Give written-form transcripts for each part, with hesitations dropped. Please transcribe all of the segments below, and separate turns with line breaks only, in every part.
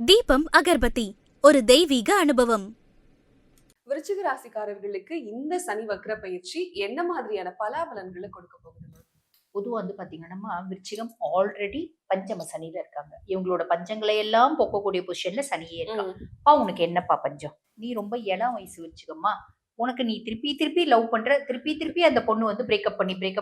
தீபம் அகர்பத்தி ஒரு தெய்வீக அனுபவம்.
விருச்சிக ராசிக்காரர்களுக்கு இந்த சனி வக்ர பயிற்சி என்ன மாதிரியான பலாபலன்களை கொடுக்க போகுது?
பொதுவாக பாத்தீங்கன்னா விருச்சிகம் ஆல்ரெடி பஞ்சம சனியில இருக்காங்க. இவங்களோட பஞ்சங்களை எல்லாம் போக்கக்கூடிய பொசிஷன்ல சனியே இருக்கான். உனக்கு என்னப்பா பஞ்சம்? நீ ரொம்ப இளம் வயசு விருச்சிகமா, உனக்கு நீ திருப்பி திருப்பி லவ் பண்ற, திருப்பி அந்த பொண்ணு பிரேக்கப்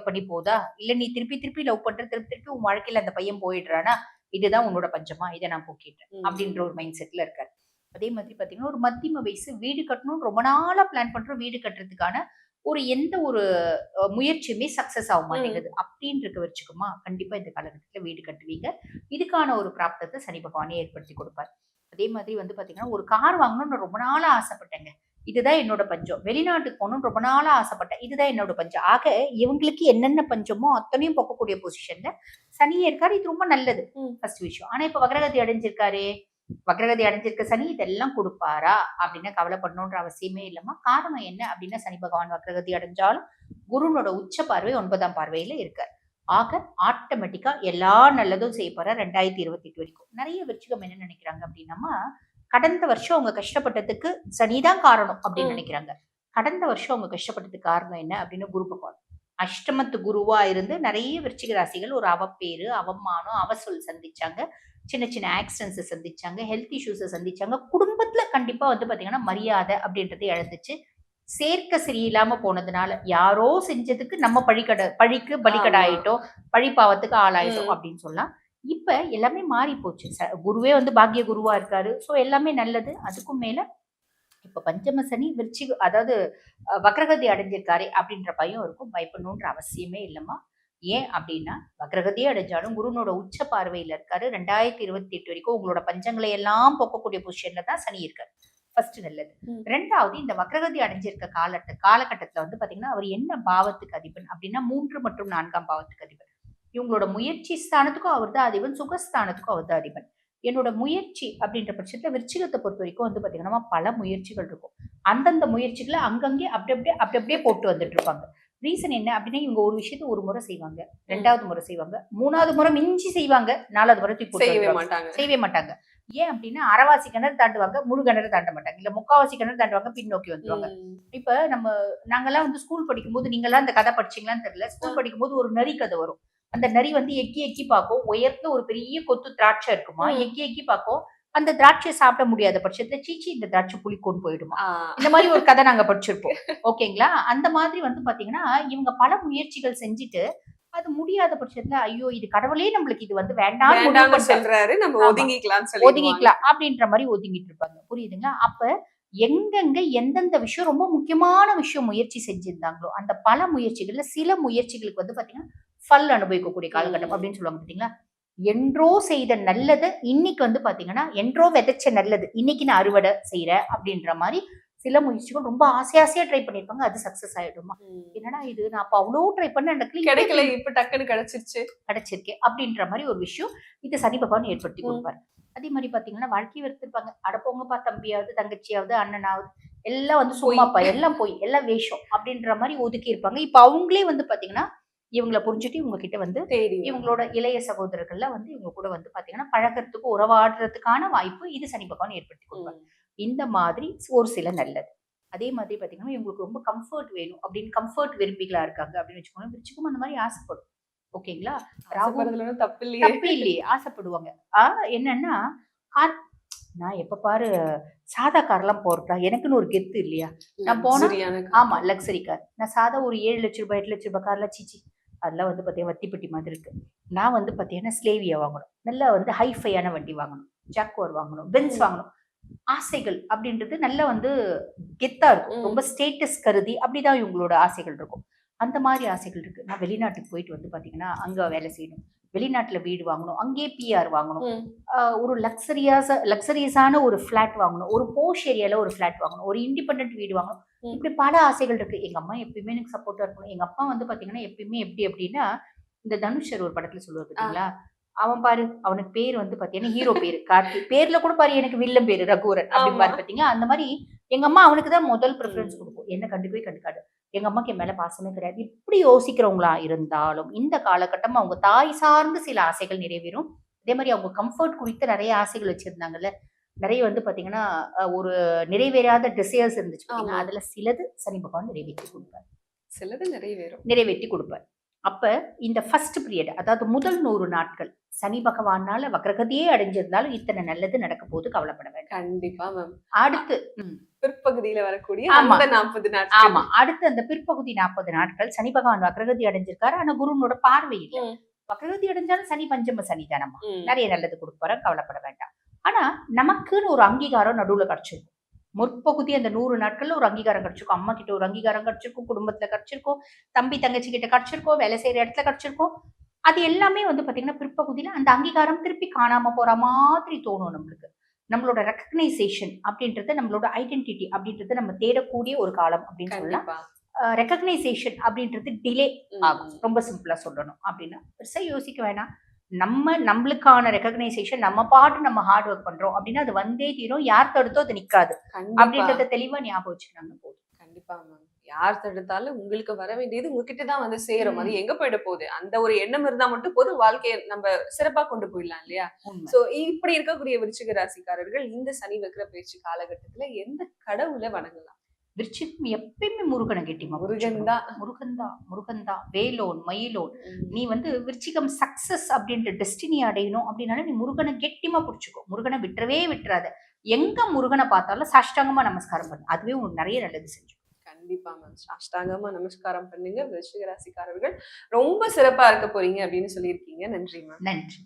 பண்ணி போதா, இல்ல நீ திருப்பி லவ் பண்ற, திருப்பி உன் வாழ்க்கையில அந்த பையன் போயிடுறானா, இதுதான் உன்னோட பஞ்சமா, இதை நான் போக்கிட்டேன் அப்படின்ற ஒரு மைண்ட் செட்ல இருக்காரு. அதே மாதிரி பாத்தீங்கன்னா ஒரு மத்தியம வயசு, வீடு கட்டணும்னு ரொம்ப நாளா பிளான் பண்றோம், வீடு கட்டுறதுக்கான எந்த ஒரு முயற்சியுமே சக்சஸ் ஆக மாட்டேங்குது அப்படின்றது வச்சுக்குமா, கண்டிப்பா இந்த காலகட்டத்துல வீடு கட்டுவீங்க. இதுக்கான ஒரு பிராப்தத்தை சனி பகவானே ஏற்படுத்தி கொடுப்பார். அதே மாதிரி பாத்தீங்கன்னா ஒரு கார் வாங்கணும்னு ரொம்ப நாளா ஆசைப்பட்டேங்க, இதுதான் என்னோட பஞ்சம். வெளிநாட்டுக்கு போகணும்னு ரொம்ப நாளா ஆசைப்பட்டேன், இதுதான் என்னோட பஞ்சம். ஆக இவங்களுக்கு என்னென்ன பஞ்சமோ அத்தனையும் போக்கக்கூடிய பொசிஷன்ல சனியே இருக்காரு. இது ரொம்ப நல்லது ஃபர்ஸ்ட் விஷயம். ஆனா இப்ப வக்ரகதி அடைஞ்சிருக்க சனி இதெல்லாம் கொடுப்பாரா அப்படின்னா கவலைப்படணுன்ற அவசியமே இல்லம்மா. காரணம் என்ன அப்படின்னா, சனி பகவான் வக்ரகதி அடைஞ்சாலும் குருனோட உச்ச பார்வை 9ஆம் பார்வையில இருக்கார். ஆக ஆட்டோமேட்டிக்கா எல்லா நல்லதும் செய்ய போற 2028 வரைக்கும். நிறைய விருச்சிகம் என்ன நினைக்கிறாங்க அப்படின்னா, கடந்த வருஷம் அவங்க கஷ்டப்பட்டதுக்கு சனிதான் காரணம் அப்படின்னு நினைக்கிறாங்க. கடந்த வருஷம் அவங்க கஷ்டப்பட்டதுக்கு காரணம் என்ன அப்படின்னு, குரு பகவான் அஷ்டமத்து குருவா இருந்து நிறைய விருச்சிக ராசிகள் ஒரு அவப்பேரு, அவமானம், அவசொல் சந்திச்சாங்க. சின்ன சின்ன ஆக்சிடென்ட்ஸ் சந்திச்சாங்க, ஹெல்த் இஷ்யூஸ் சந்திச்சாங்க. குடும்பத்துல கண்டிப்பா பாத்தீங்கன்னா மரியாதை அப்படின்றது இழந்துச்சு. சேர்க்க சரியில்லாம போனதுனால யாரோ செஞ்சதுக்கு நம்ம பழிக்கு பலிக்கடாயிட்டோம், பழி பாவத்துக்கு ஆளாயிட்டோம் அப்படின்னு சொல்லலாம். இப்ப எல்லாமே மாறி போச்சு. குருவே பாக்கிய குருவா இருக்காரு. சோ எல்லாமே நல்லது. அதுக்கும் மேல இப்ப பஞ்சம சனி விருச்சிக, அதாவது வக்ரகதி அடைஞ்சிருக்காரு அப்படின்ற பயம் இருக்கும். பயப்படணுன்ற அவசியமே இல்லம்மா. ஏன் அப்படின்னா, வக்ரகதியே அடைஞ்சாலும் குருனோட உச்ச பார்வையில இருக்காரு. 2028 வரைக்கும் உங்களோட பஞ்சங்களை எல்லாம் போக்கக்கூடிய பொசிஷன்ல தான் சனி இருக்காரு. ஃபர்ஸ்ட் நல்லது. ரெண்டாவது, இந்த வக்ரகதி அடைஞ்சிருக்க காலகட்டத்துல பாத்தீங்கன்னா அவர் என்ன பாவத்துக்கு அதிபன் அப்படின்னா 3 மற்றும் 4ஆம் பாவத்துக்கு அதிபன். இவங்களோட முயற்சி ஸ்தானத்துக்கும் அவர் தான் அதிபன், சுகஸ்தானத்துக்கும் அவர் தான் அதிபன். என்னோட முயற்சி அப்படின்ற பட்சத்துல விருச்சிகத்தை பொறுத்த வரைக்கும் பாத்தீங்கன்னா பல முயற்சிகள் இருக்கும். அந்தந்த முயற்சிகளை அங்கங்கே அப்படியே போட்டு வந்துட்டு இருப்பாங்க. ரீசன் என்ன அப்படின்னா, இவங்க ஒரு விஷயத்த ஒரு முறை செய்வாங்க, 2வது முறை செய்வாங்க, 3வது முறை மிஞ்சி செய்வாங்க, 4வது முறை செய்யவே மாட்டாங்க. ஏன் அப்படின்னா, அரைவாசி கிணறு தாண்டுவாங்க, முழு கிணறு தாண்ட மாட்டாங்க, இல்ல முக்காவாசி கிணறு தாண்டுவாங்க, பின்னோக்கி வந்துருவாங்க. இப்ப நாங்கெல்லாம் ஸ்கூல் படிக்கும் போது, நீங்க எல்லாம் இந்த கதை படிச்சீங்களான்னு தெரியல, ஸ்கூல் படிக்கும் போது ஒரு நரி கதை வரும். அந்த நரி எக்கி பார்க்கும், உயர்ந்த ஒரு பெரிய கொத்து திராட்சை இருக்குமா, எக்கி பார்க்கும். அந்த திராட்சையை சாப்பிட முடியாத பட்சத்துல சீச்சி இந்த திராட்சை புளிக்கொண்டு போயிடுமா. இந்த மாதிரி ஒரு கதை நாங்க படிச்சிருப்போம். ஓகேங்களா? அந்த மாதிரி பாத்தீங்கன்னா இவங்க பல முயற்சிகள் செஞ்சுட்டு அது முடியாத பட்சத்துல, ஐயோ இது கடவுளே நம்மளுக்கு இது வேண்டாம்
சொல்றாரு, நம்ம ஒதுங்கிக்கலாம்
அப்படின்ற மாதிரி ஒதுங்கிட்டு இருப்பாங்க. புரியுதுங்களா? அப்ப எங்கெங்க எந்தெந்த விஷயம் ரொம்ப முக்கியமான விஷயம் முயற்சி செஞ்சிருந்தாங்களோ அந்த பல முயற்சிகள்ல சில முயற்சிகளுக்கு பாத்தீங்கன்னா பல் அனுபவிக்கக்கூடிய காலகட்டம் அப்படின்னு சொல்லுவாங்க. பாத்தீங்களா? என்றோ செய்த நல்லது இன்னைக்கு பாத்தீங்கன்னா, என்றோ விதைச்ச நல்லது இன்னைக்கு நான் அறுவடை செய்யறேன் அப்படின்ற மாதிரி சில முயற்சிகள் ரொம்ப ஆசையா ட்ரை பண்ணிருப்பாங்க. அது சக்சஸ் ஆயிடுமா. என்னடா இது, நான் அப்ப அவ்வளவு ட்ரை பண்ண எனக்கு
கிடைக்கல, இப்ப டக்குன்னு கிடைச்சிருக்கேன்
அப்படின்ற மாதிரி ஒரு விஷயம் இது சனி பகவான் ஏற்படுத்தி கொடுப்பாரு. அதே மாதிரி பாத்தீங்கன்னா வாழ்க்கையை வெறுத்திருப்பாங்க. அடப்போங்கப்பா, தம்பியாவது தங்கச்சியாவது அண்ணனாவது எல்லாம் சும்மாப்பா, எல்லாம் போய் எல்லாம் வேஷம் அப்படின்ற மாதிரி ஒதுக்கி இருப்பாங்க. இப்ப அவங்களே பாத்தீங்கன்னா இவங்களை புரிஞ்சுட்டு இவங்க கிட்ட இவங்களோட இளைய சகோதரர்கள்ல இவங்க கூட பாத்தீங்கன்னா பழக்கத்துக்கு உறவாடுறதுக்கான வாய்ப்பு இது சனி பகவான் ஏற்படுத்தி கொடுப்பாங்க. இந்த மாதிரி ஒரு சில நல்லது. அதே மாதிரி பாத்தீங்கன்னா இவங்களுக்கு ரொம்ப கம்ஃபர்ட் வேணும் அப்படின்னு கம்ஃபர்ட் விரும்பிகளா இருக்காங்க அப்படின்னு வச்சுக்கோங்க. விருச்சிகம் அந்த மாதிரி ஆசைப்படும். ஓகேங்களா?
தப்பு
இல்லையே, ஆசைப்படுவாங்க. என்னன்னா, கார் நான் எப்ப பாரு சாதா கார்லாம் போறதா, எனக்குன்னு ஒரு கெத்து இல்லையா? நான் போனா ஆமா லக்ஸரி கார். நான் சாதா ஒரு 7 லட்சம் ரூபாய் 8 லட்சம் ரூபாய் கார்லாம் சீச்சி, அதெல்லாம் பாத்தீங்கன்னா வத்திப்பட்டி மாதிரி இருக்கு. நான் பாத்தீங்கன்னா ஸ்லேவியா வாங்கணும், நல்லா ஹைஃபையான வண்டி வாங்கணும், ஜாக்குவார் வாங்கணும், பென்ஸ் வாங்கணும். ஆசைகள் அப்படின்றது நல்லா கெத்தா இருக்கும். ரொம்ப ஸ்டேட்டஸ் கருதி அப்படிதான் இவங்களோட ஆசைகள் இருக்கும். அந்த மாதிரி ஆசைகள் இருக்கு. நான் வெளிநாட்டுக்கு போயிட்டு பாத்தீங்கன்னா அங்க வேலை செய்யணும், வெளிநாட்டுல வீடு வாங்கணும், அங்கே பிஆர் வாங்கணும், ஒரு லக்ஸரியஸான ஒரு பிளாட் வாங்கணும், ஒரு போஷ் ஏரியால ஒரு பிளாட் வாங்கணும், ஒரு இண்டிபெண்டன்ட் வீடு வாங்கணும். இப்படி பல ஆசைகள் இருக்கு. எங்க அம்மா எப்பயுமே எனக்கு சப்போர்ட்டா இருக்கணும். எங்க அப்பா பாத்தீங்கன்னா எப்பயுமே எப்படி அப்படின்னா, இந்த தனுஷர் ஒரு படத்துல சொல்லுவாரு பாத்தீங்களா, அவன் பாரு, அவனுக்கு பேர் பாத்தீங்கன்னா ஹீரோ பேரு கார்த்தி, பேர்ல கூட பாரு எனக்கு வில்லன் பேரு ரகுவரன் அப்படின்னு பாரு பாத்தீங்களா. அந்த மாதிரி எங்க அம்மா அவனுக்குதான் முதல் ப்ரிஃபரன்ஸ் கொடுக்கும். என்ன கண்டுக்காது. எங்க அம்மாக்கு என் மேல பாசமே கிடையாது. இப்படி யோசிக்கிறவங்களா இருந்தாலும் இந்த காலகட்டம் அவங்க தாய் சார்ந்து சில ஆசைகள் நிறைவேறும். அதே மாதிரி அவங்க கம்ஃபர்ட் குறித்து நிறைய ஆசைகள் வச்சிருந்தாங்கல்ல, நிறைய வந்து பாத்தீங்கன்னா ஒரு நிறைவேறாத டிசையர்ஸ் இருந்துச்சு பாத்தீங்கன்னா,
ஆமா.
அதுல சிலது சனி பகவான்
சிலது நிறைவேறும்.
நிறைவேற்றி கொடுப்பார். அப்ப இந்த ஃபர்ஸ்ட் பீரியட், அதாவது முதல் 100 நாட்கள் சனி பகவானால வக்ரகதியே அடைஞ்சிருந்தாலும் இத்தனை நல்லது நடக்க போது, கவலைப்பட வேண்டாம்.
கண்டிப்பா மேம்.
அடுத்து
பிற்பகுதியில வரக்கூடிய
ஆமா.
அந்த 40 நாட்கள்.
ஆமா, அடுத்து அந்த பிற்பகுதி 40 நாட்கள் சனி பகவான் வக்ரகதி அடைஞ்சிருக்காரு. ஆனா குருனோட பார்வை இல்ல.
ம்.
வக்ரகதி அடைஞ்சாலும் சனி பஞ்சம சனி தானம்மா,
ம்.
நிறைய நல்லது கொடுப்பாரு, கவலைப்பட வேண்டாம். ஆனா நமக்குன்னு ஒரு அங்கீகாரம் நடுவுல கிடைச்சிருக்கும். முற்பகுதி அந்த 100 நாட்கள்ல ஒரு அங்கீகாரம் கிடைச்சிருக்கும். அம்மா கிட்ட ஒரு அங்கீகாரம் கிடைச்சிருக்கும், குடும்பத்துல கிடைச்சிருக்கும், தம்பி தங்கச்சி கிட்ட கிடைச்சிருக்கும், வேலை செய்யற இடத்துல கிடைச்சிருக்கும். அது எல்லாமே வந்து பாத்தீங்கன்னா பிற்பகுதியில அந்த அங்கீகாரம் திருப்பி காணாம போற மாதிரி தோணும் நம்மளுக்கு. நம்மளோட ரெகக்னைசேஷன் அப்படின்றது, நம்மளோட ஐடென்டிட்டி அப்படின்றது நம்ம தேடக்கூடிய ஒரு காலம் அப்படின்னு சொல்லலாம்.
கண்டிப்பா.
ரெகக்னைசேஷன் அப்படின்றது டிலே ஆகும்.
ம்.
ரொம்ப சிம்பிளா சொல்லணும் அப்படின்னா பெருசா யோசிக்க வேணாம். நம்மளுக்கான ரெகக்னைசேஷன் நம்ம பாட்டு நம்ம ஹார்ட் ஒர்க் பண்றோம் அப்படின்னா அது வந்தே தீரும். யார் தடுத்தோ அது நிக்காது
கண்டிப்பா.
அப்படின்றத தெளிவா ஞாபகம் வச்சுக்கிறாங்க போதும்.
கண்டிப்பா மேம். யார் தடுத்தாலும் உங்களுக்கு வர வேண்டியது உங்ககிட்ட தான் வந்து சேரும். அது எங்க போயிட போகுது? அந்த ஒரு எண்ணம் இருந்தா மட்டும் போதும், வாழ்க்கைய நம்ம சிறப்பா கொண்டு போயிடலாம் இல்லையா?
உண்மை.
சோ இப்படி இருக்கக்கூடிய விருச்சிக ராசிக்காரர்கள் இந்த சனி வக்ர பயிற்சி காலகட்டத்துல எந்த கடவுளை வணங்கலாம்?
விருச்சிகம் எப்பயுமே முருகனை கெட்டிமா
முருகன் தான்.
முருகன் தான் வேலோன் மயிலோன். நீ வந்து விருச்சிகம் சக்சஸ் அப்படின்ற டெஸ்டினி அடையணும் அப்படின்னாலும் நீ முருகனை கெட்டிமா புடிச்சுக்கோ. முருகனை விட்டுறவே விட்டுறாத. எங்க முருகனை பார்த்தாலும் சாஷ்டாங்கமா நமஸ்காரம் பண்ணு, அதுவே உங்களுக்கு நிறைய நல்லது செஞ்சு.
கண்டிப்பா மேம். சாஷ்டாங்கமா நமஸ்காரம் பண்ணுங்க. விருச்சிக ராசிக்காரர்கள் ரொம்ப சிறப்பா இருக்க போறீங்க அப்படின்னு சொல்லியிருக்கீங்க. நன்றி மேம்.
நன்றி.